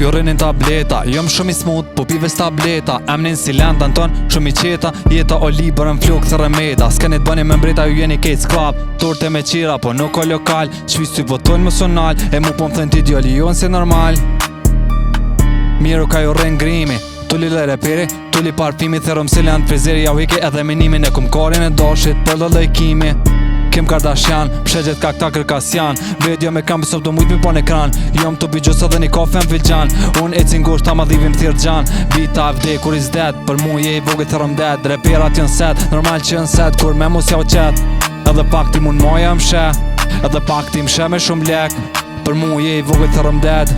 Jo rinin tableta, jom shumë i smut, po pive tableta. Emnin si lenda në ton, shumë i qeta. Jeta o liber në flok të remeda. S'kenit bëni me mbreta, ju jeni kejt sklap. Torte me qira, po nuk o lokal. Qvis ty votojnë mësional, e mu po më thënë t'ideali jonë si normal. Miru ka ju rrin grimi, tulli le reperi, tulli parfimi. Therom si lend frizeri, ja wiki edhe minimin e kumkarin e dashit për dhe lojkimi. Kim Kardashian, pshegjet ka këta kërkasjan. Video me kam bisop do mujt mi po në ekran. Jom të bijos edhe një kafe në filxan. Unë e cingosht ta ma dhivim thirë gjan. Bita vde kur is dead, për mu je i vogët thërëm dead. Reperat jën set, normal që jën set, kur me mos ja u qet. Edhe pak ti mun moja mshe, edhe pak ti mshe me shumë lek. Për mu je i vogët thërëm dead.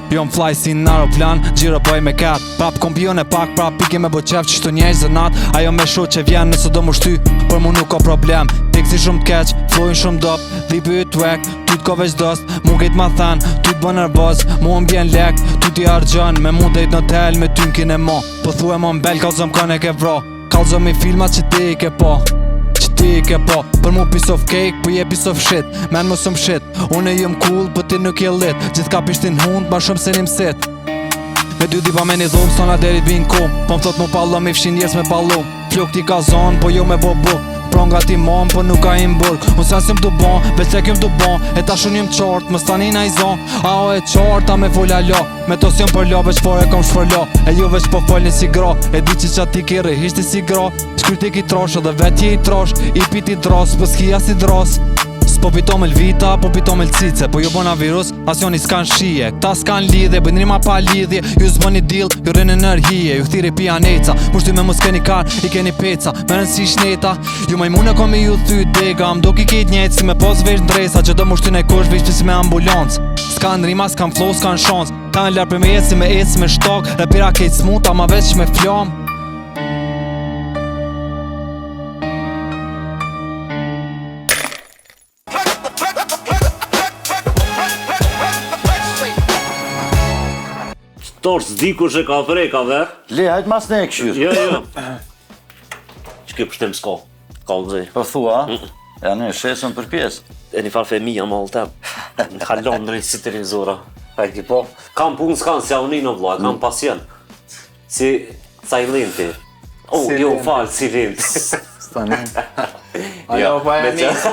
Jom fly si në aeroplan, gjiro poj me kat. Prap kompion e pak, prap piki me bo qef qështu njejsh zënat. Ajo me shu që vjen nëse do më shty, për mu nuk ka problem. Tekzi shumë t'keq, flojnë shumë dop, dhipi y t'wek, ty t'ko veç dost. Mu kejt ma than, ty t'bë nervoz, mu m'bjen lek, ty t'i argjon. Me mu dejt në hotel, me ty n'kin e mo. Po thu e mo m'bel, kalzom kone ke vro. Kalzom i filmat që ti i ke po, ti ke po. Për mu piece of cake, po je piece of shit. Men mu sëm shit, unë e jëm cool, po ti nuk je lit. Gjithë ka pishtin hund, ma shumë se një msit. Me dy dipa me një dhum, s'tona derit bin ku. Po më thot mu pallo, me fshin jes me pallu. Flok ti ka zon, po jo me bo buk. Pronga ti mon, po nuk ka im burg. Unë sen s'jëm t'u bon, beslek jëm t'u bon. E ta shun jëm qort, më stani na i zon. A o e qort, a me folla lo. Me tos jëm për lo, veç for e kom shfërlo. E ju veç po folni si gro. E di që qa ti kiri, hishti si gro. Shkryti ki trosh, edhe vetje i trosh. I piti dros, po s'kia si dros. S'po pito me l'vita, po pito me l'cice. Po ju bona virus, as joni s'kan shije. Këta s'kan lidhje, bëjnë rima pa lidhje. Ju s'bëni deal, ju rrinë enerhije. Ju thiri pianeca, mushty me mus keni kar, i keni peca. Merën si shneta, ju majmune kom i ju thy dega. M'do ki kejt njejt si me pos vesh ndresa. Që do mushty ne kush vesh pisi me ambulans. S'kan rima, s'kan flow, s'kan shans. Ta në lërë për me eci me eci me shtok. Repira kejt smuta, ma veç me flam. Torë s'di kush e ka vreka ver. Le, hajt mas ne e këshyr. Jo. Që ke pështem s'ka. Ka gëzej. Po thua, ja ne shesën për pjesë. E një farë femija ma allë tem. Në kalon drejt si televizora. Hajti po. Kam punë s'kan si aunino vla, kam pasjen. Si silenti. Oh, jo falë, silenti. Stani. Ajo pa e njësë,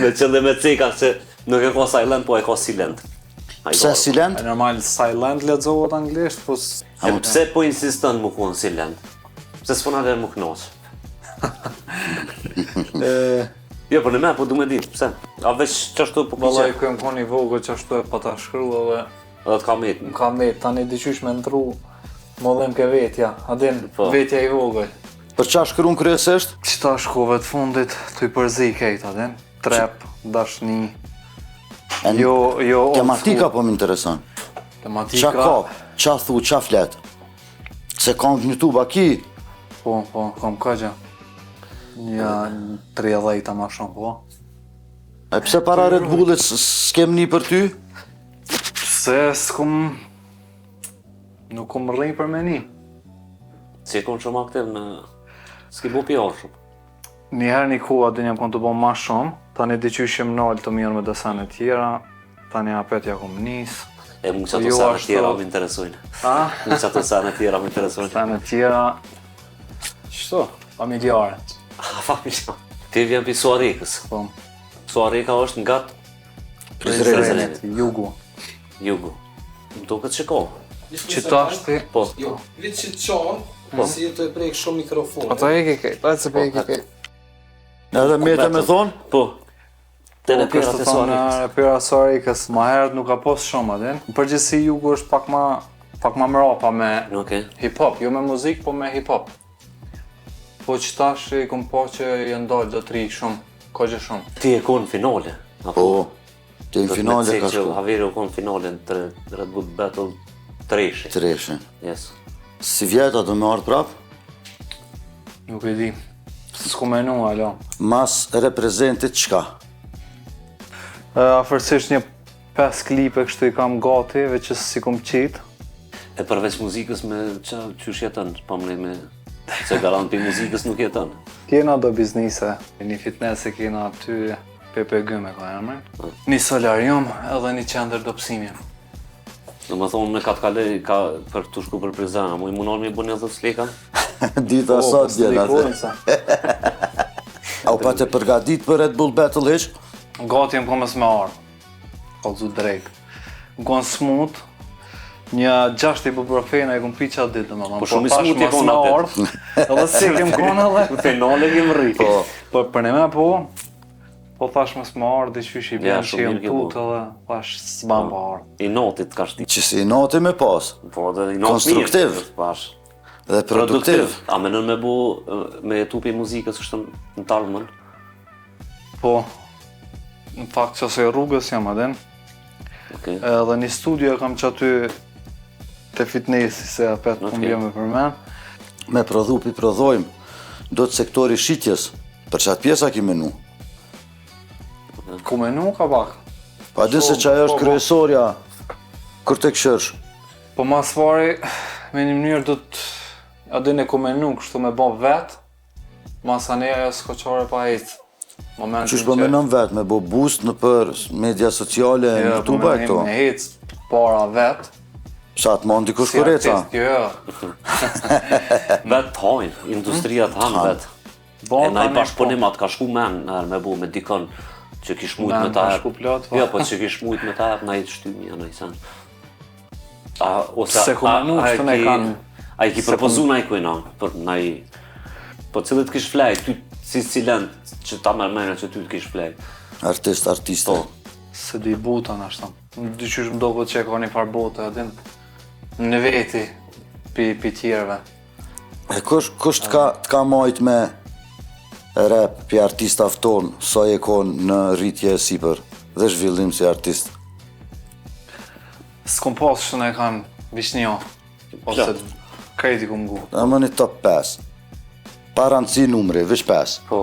Me qëllë me ceka që nuk e ka silent, po e ka silent. Pse silent? normal silent lexohet anglisht, po E pse po insiston mu konë silent? Pse s'pona dhe mu knoq? Jo, po në me, po du me ditë, pse? A veç qashtu po vallai piqe? këm koni vogël qashtu e pa ta shkru edhe Edhe t'ka metë. ka met tani diqysh me ndru mollem ke vetja, a din Po. vetja i vogël. Për qa shkruan kryesisht? Qëta shkove të fundit të i përzi kejt, a din? Trap, dashni, jo Tematika po më intereson. tematika. Qa ka, qa thu, qa flet? Se kam në YouTube a ki? Po, kam këgja. Ja 30 ma shumë, po. E pse para Red Bullit s'kem një për ty? Se s'kum... Nuk kum rrinj për me një. Si e konë shumë aktiv në... S'ki bu pja shumë. Njëherë një koha dhe njëm konë të bo ma shumë, tani diqyshim nalë të mirë me desene tjera, tani apet ja kom nisë. E mu që ato sene tjera më interesojnë. A? Mu që ato sene tjera më interesojnë. Desene tjera... Qëto? Familjare. Familja. Ti vjen për Suarekës. Po. Suareka është nga Prizrenit, Jugu. Jugu. Më do këtë që ka. Qitashti. Po. Jo, vitë që të qanë, si të e prejkë shumë mikrofon. Ato e ke kejt, atë se pe e ke kejt. Edhe me të me thonë? Po. Te reperat e Suarikës. Repera Suarikës, ma herët nuk ka pos shumë atin. Në përgjithësi Jugu është pak ma mrapa me hip-hop, jo me muzikë, po me hip-hop. Po që tash i kom po që janë dalë do të ri shumë, kogje shumë. Ti e konë finale? Po, ti në finale ka shku. Haveri u konë finale në Red Bull Battle Treshi. Treshi. Yes. Si vjeta do me ardhë prap? Nuk e di, s'ku menu alo. Mas reprezentit qka? Afërsisht një 5 klipe kështu i kam gati, veçës si kom qitë. E përveç muzikës me qysh jetën, pa më me... Se garant për muzikës nuk jetën. Kena do biznise, një fitness e kena aty PPG me ka emrin. Një solarium edhe një qendër dobësimi. Në më thonë në katë kalej ka për të shku për prizana, mu i munor me i bu një 10 leka? Dita sa t'jena atë. Au pa të përgadit për Red Bull Battle ish? Gati jem komës me ardhë, kalzu drejt. Më konë smut, një 6 ibuprofena e kom pi qatë ditë më thonë. Po shumë i smut i konë atë. Edhe si kem konë edhe. Finale kem rritë. Po për një me po thash më s'ma ardhë, qysh i bjen që jem tut edhe thash s'ban pa ardhë. I notit ka shti. Që si i noti me pas. Po dhe i notit konstruktiv. Pash. Dhe produktiv. A menën me bu, me jetu për muzikës është në talmën? Po, në fakt që se rrugës jam adin. Edhe një studio e kam që aty të fitnessi, se apet më bje me përmen. Me prodhupi prodhojmë, do të sektori shqitjes, për qatë pjesa ki menu? Ku menu ka pak. Pa din se qaj është kryesorja, kur të këshërsh? Po mas fari, me një mënyrë do të adin e ku menu kështu me bo vetë, mas aneja jo s'koqore pa ecë. Qysh po menon vetë, me bo boost në për media sociale, në YouTube e këto? Me ecë para vetë. Sa të mondi kush kureca? Jo. Vetë të hajnë, industria të hanë vetë. E na i bashkëpunimat ka shku men me bu me dikon që kish mujt me ta hep. Jo, po që kish mujt me ta hep, na i të shtymi, na i sen. Se ku menu, që të ne kanë... A i ki propozu na i kujna, na i... Po cilët kish flej, ty si cilën që ta mërmene që ty të kish flej. Artiste. Se di buta në ashtam. Dyqysh më do këtë që e ka një farë bote, adin. Në veti, pi tjereve. E kush t'ka majt me rap pi artista tonë, sa e konë në rritje e sipër dhe zhvillim si artist? S'kom pas që ne kanë vishnjo, ose krejti ku mgu. A më një top 5. Pa rëndësi numri, veç 5. Po,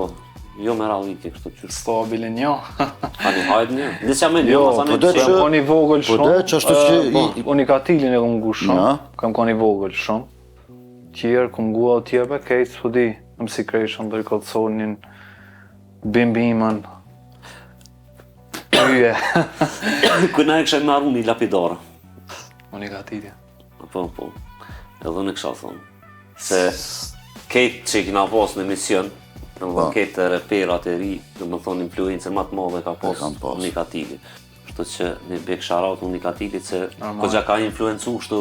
jo me ralliti kështu qysh. Stabile një. A një hajt një? Nisja me një, Jo, masane po që- kam koni vogël shumë. Po dhe që ashtu që... Unikatilin e kom ngu shumë, Ja. kam koni vogël shumë. Tjerë, kom ngu atë tjerëve, kejtë s'po di, në Secretion, do i kodësonin, Bimbiman, Yje. Këna e kësha me arru një lapidara. Unikatilin. Po. Edhe në kësha thonë. Se kejtë që i kina pas në emision, në më kejtë reperat e ri, në më thonë influencer ma të madhe ka pas Unikatili. Kështu që një bek sharat Unikatilit se po gja ka influencu kështu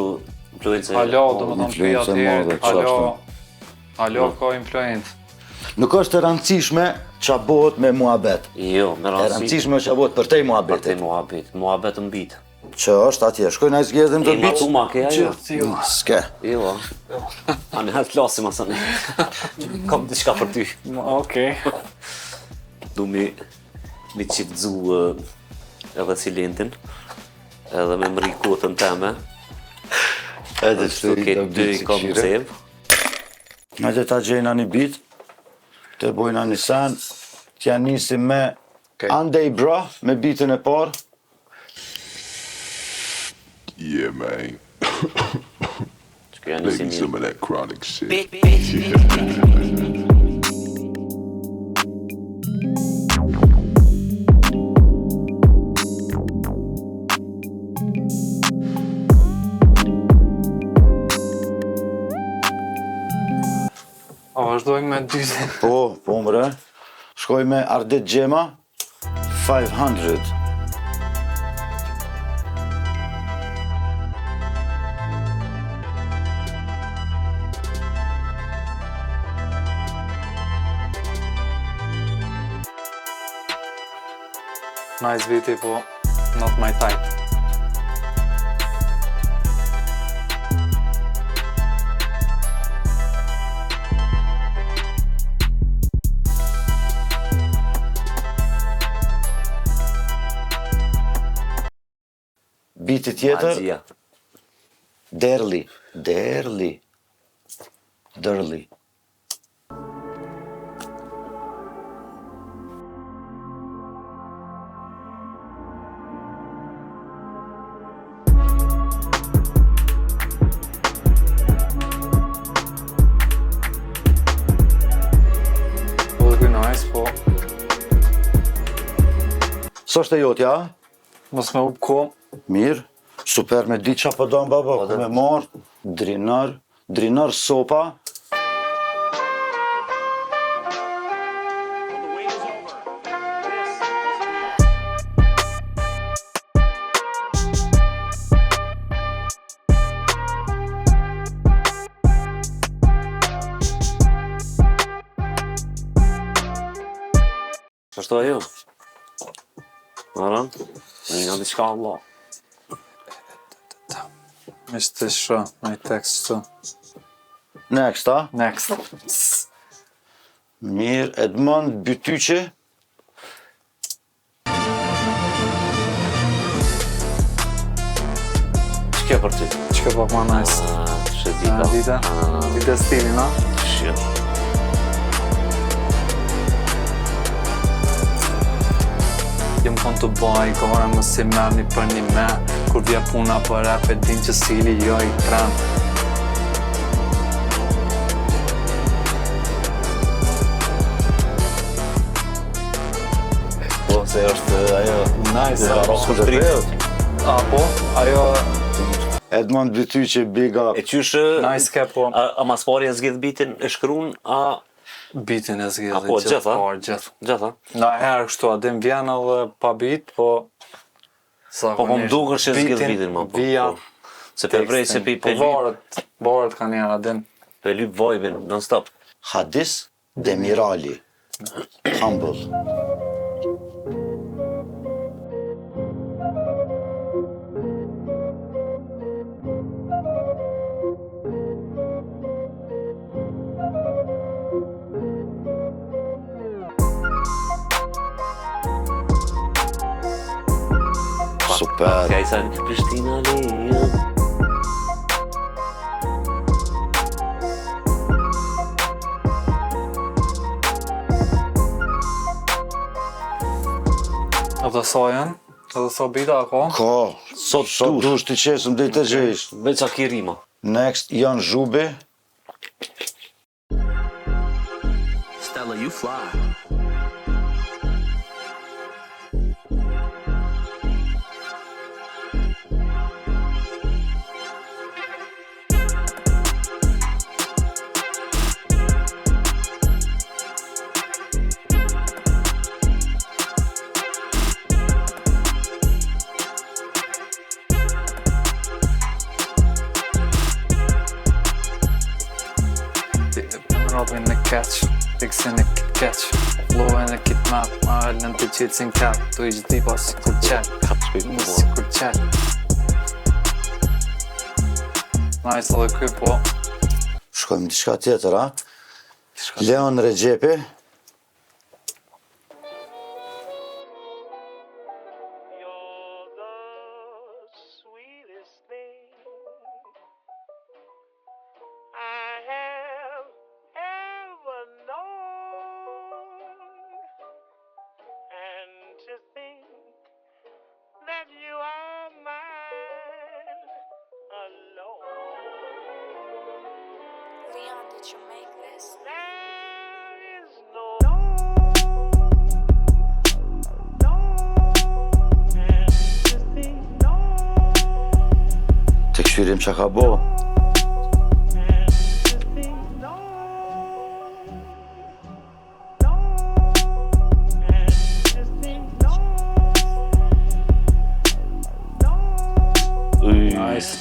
influencer... Alo, do më thonë pia influencer madhe, tjerë, alo ka influencë. Nuk është e rëndësishme qa bëhet me muhabet. Jo, me E rëndësi. rëndësishme është qa bëhet për te Për muhabet. te muhabet në bitë. Që është atje, shkojnë a i zgjedhim të E ma bitë? tu ma ke ajo? S'ke. Jo. A në hetë klasim asani. Kam diçka për ty. Okej. Du mi qipëdzu edhe silentin, edhe me mri kotën teme. Edhe Kështu këtë dy i kam zevë. Hajde ta gjejna një bit, të bojna një sen, t'ja nisim me Andej Bra, me bitën e parë. Yeah, man. Që kjo janë Maybe nisi some mirë. of that chronic shit. A vazhdojmë me dyze. Po mre. Shkoj me Ardet Gjema, 500. Nice biti, po not my type. Biti tjetër, Magjia. Derli. Po dhe kuj nice, po S'është e jotja? mos me up ko. Mirë. Super me di qa po do në baba, ku me marë. Drinar sopa. Ashtu ajo? Maran? Nga diçka Allah. Ishte shë, my text të. Next, a? Next. Mirë, Edmond Bytyqe. Ç'ke për ty? Që pak ma nice. Shedita. Dita stilin, a? Shit. Jem kon të baj, kohore më si merni për një me. Kur vje puna për rap e din që sili jo i tren. Po, se është ajo... Nice, Dhe rokë shtritë. Apo, ajo Edmond Bytyqe, big up. E qysh... nice ke po. A mas pari e zgjidh bitin e shkruan, a... Bitin e zgjidhi Apo, gjitha? gjithë. Gjitha? Na herë kështu, adem vjen edhe pa bit, po... Po më duke që zgjidh bitin, ma po. Vija, Se për vrej se pi po varet kanë janë adem. pe lyp vojbin, non stop. Hadis Demirali. Humble. Super. Ka i sa në Prishtina leja. Edhe sa janë? Edhe sa bita ako? Ka. Sot Sot dush të qesëm dhe të gjesh. Veç a ki rima. Next, Jan Zhubi. Stella, you fly. Robin në catch, fixin në catch, flowin në kit map, marrën të qitsin cap, tu ish dipa si kur qel, si kur qel. Nice edhe ky po, Shkojmë diçka tjetër, a? Leon Regjepi. To think that you are mine alone. Leon, did you make this? There is no Të këshyrim që ka bo. nice.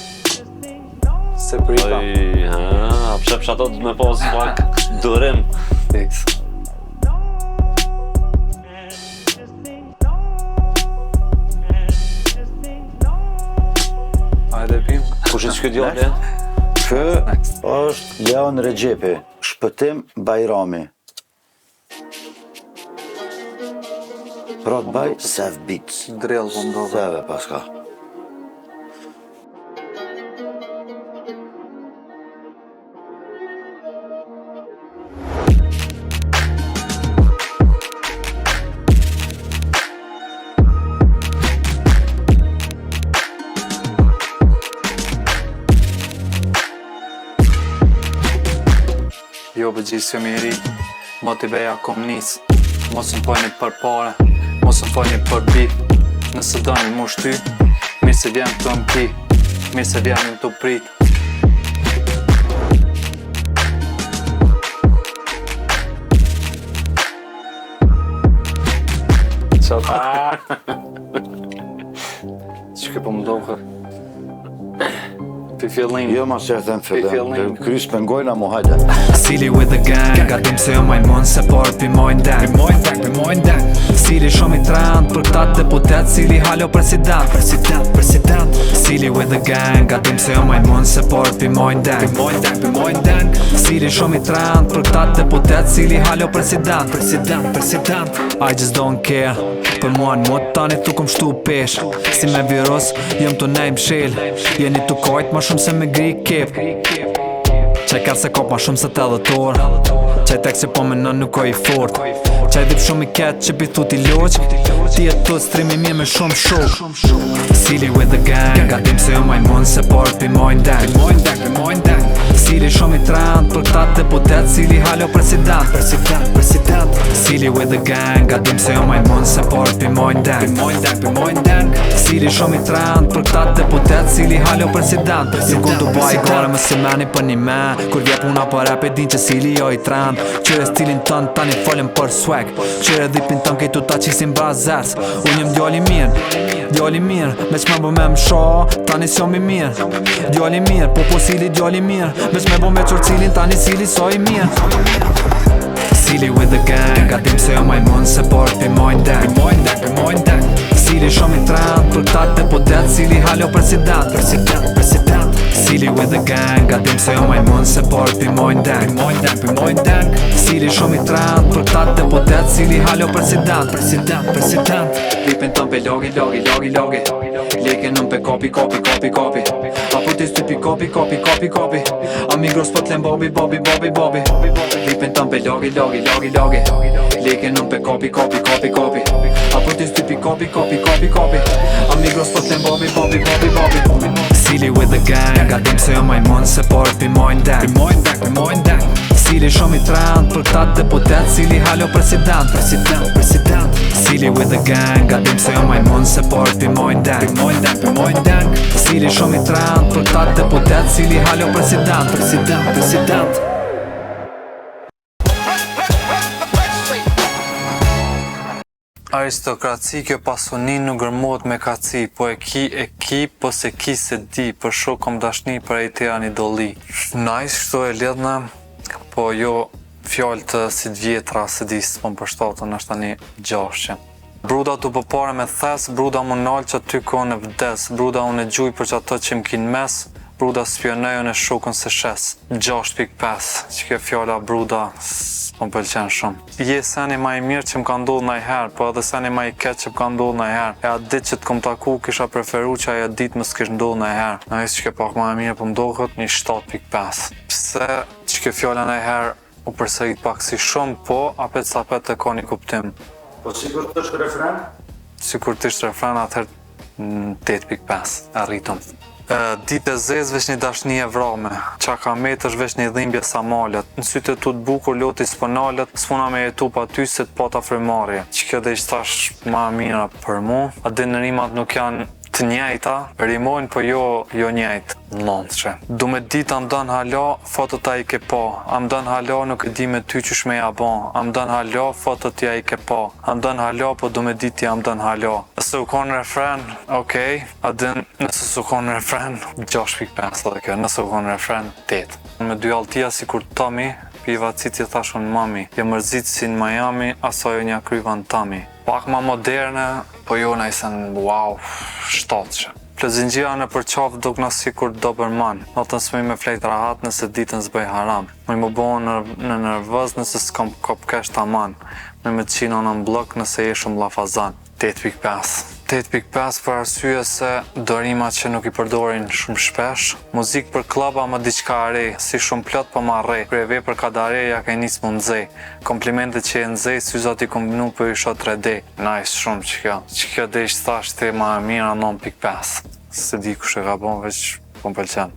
Se brita. Oj, ha, pshep ato me pas pak durim. Fix. hajde pim. Kush është ky djalë? Kë është Leon Regjepi, Shpëtim Bajrami. Brought by Sev Beats. Drill po ndodhe. Seve paska. Jo bëgjisë jam i ri, mo t'i beja kom nis. Mos më pojni për pare, mos më pojni për bif. Nëse doni mu shty, mirë se vjen të më ki, mirë se vjen më të prit. Që ke po më dohë? Pi fillim. Jo ma që e them fillim, krys pengojna mu hajde. Sili with the gang, gatim se jo majmon se por pi mojnë deng. Sili shumë i trend, për këta deputet, Sili halo president. Sili with the gang, gatim se jo majmon se por pi mojnë deng. Sili shumë i trend, për këta deputet, Sili halo president. I just don't care, për mua në mot tani tu kom shtu pesh. Si me virus, jem të nejmë shil, jeni tu kajt ma shumë se me gri kip. Qaj ka se kop ma shumë se të dhëtor, qaj tek se po me në nuk o i fort. Qaj dhip shumë i ketë që bitu t'i loq, ti e të strimi mirë me shumë shok. Sili with the gang, gatim se jo majmon se por pi mojnë deng. Sili shumë i trend, për këta deputet, Sili halo president. Sili with the gang, gatim se jo majmon se por pi mojnë deng. Sili shumë i trend, për këta deputet, Sili halo president. Nuk unë të baj gore më se meni për një me, kur vje puna për rap e din që Sili jo i trend. Qyre stilin tën, tani folem për swag, qyre dhipin tën kejtu ta qisin brazers. Unë jem djali mirë, veç me bo me më sho, tani s'jom i mirë. Djali mirë, po Sili djali mirë, veç me bo me qërcilin, tani Sili so i mirë. Sili with the gang, gatim se jo majmon se por pi mojnë deng. Sili shumë i trend, për këta deputet, Sili halo president. Sili with the gang, gatim se jo majmon se por pi mojnë deng. Sili shumë i trend, për këta deputet, Sili halo president. Lipin tën pe logi, leke nën pe kopi. Apo ti stypi kopi. Amigos po t'lem bobi. Lipin tën pe logi, leke nën pe kopi. Apo ti stypi kopi. Amigos po t'lem bobi. Sili with the gang, gatim se jo majmon se por pi mojnë deng. Sili shumë i trend, për këta deputet, Sili halo president. Sili with the gang, gatim se jo majmon se por pi mojnë deng. Sili shumë i trend, për këta deputet, Sili halo president. Aristokraci kjo pasunin nuk gërmot me kaci, po e ki, po se ki se di, për shok kom dashni për e tira një doli. Nice, shto e ledhna, po jo fjallë të si vjetra, se di së pëm përshtatën, është tani gjashqe. Bruda tu pëpare me thes, bruda më nalë që ty kone vdes, bruda unë e gjuj për që ato që më kin mes, bruda spionejën e shokën se shes. 6.5, që kjo fjalla bruda, më pëlqen shumë. Je seni ma i mirë që më ka ndodhë najherë, po edhe seni ma i keq që më ka ndodhë najherë. E atë ditë që të kom taku, kisha preferu që aja ditë më s'kish ndodhë najherë. Në isë që ke pak ma e mirë për mdohët, një 7.5. Pse që ke fjalla najherë u përsërit pak si shumë, po apet sa apet e ka një kuptim. Po sikur të është refren? Sikur të është refren, atëherë 8.5, arritëm. Ditë e zezë veç një dashni e vrame, qakamet është veç një dhimbje sa malet, në sytë e tu të bukur loti s'ponalet, s'puna me jetu pa ty se të pata frimarje. Që kjo dhe ishtë tash ma mira për mu, a dhe në rimat nuk janë të njejta, rimojnë po jo njejtë. Nëndëshe. Du me ditë am dën hala, fotot a i ke pa. Am dën hala, nuk e di me ty qysh me ja ban. Am dën hala, fotot ja i ke pa. Am dën hala, po du me ditë am dën hala. Nëse u konë refren, okej. A din, nëse su konë refren, 6.5 dhe kjo. Nëse u konë refren, 8. Me dy altia si kur Tommy, piva cici thashun mami. Je mërzit si në Miami, aso jo një kryva në Tami. Pak ma moderne, po jo nëjsen, wow, 7. Plëzingjia në përqaf duk në sikur doberman. Notën s'mej me flejt rahat nëse ditën s'bëj haram. Mëj më bohën në nervëz nëse s'kam kop kesh taman. Mëj me qino në blok nëse jeshëm lafazan. 8.5 8.5 për arsye se dorimat që nuk i përdorin shumë shpesh. Muzik për klaba më diçka e re, si shumë plot po ma re. Kërë vepër kadare ja ka nis më nxej. Komplimentet që e nxej, syzat i kombinu për i shot 3D. Nice shumë që kjo. Që kjo dhe ishtë thash të ma e mira 9.5. Se di kush e ka bon, veç po më pëlqen.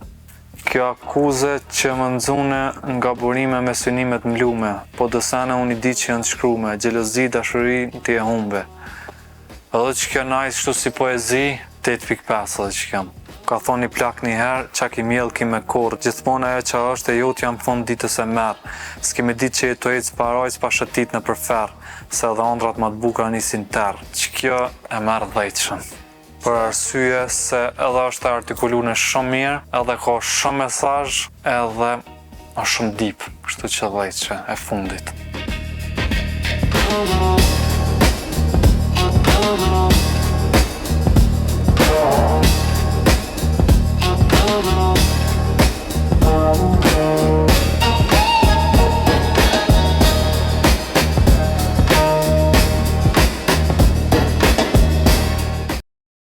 Kjo akuze që më nxune nga burime me synimet mlume, po dësene unë i di që janë të shkrume, gjelozi, dashuri, ti e humbe. Edhe që kjo nice shtu si poezi, 8.5 edhe që kem. Ka thonë një plak një herë, qa ki mjell ki me korë, gjithmonë ajo që është e jotë jam fund ditës e merë. S'kemi ditë që jetu ejtë s'paroj s'pa shëtit në përferë, se edhe ondrat ma të bukra nisin terë, që kjo e merë dhejtëshën. Për arsye se edhe është artikulune shumë mirë, edhe ka shumë mesazh, edhe është shumë deep, kështu që dhejtëshë e fundit.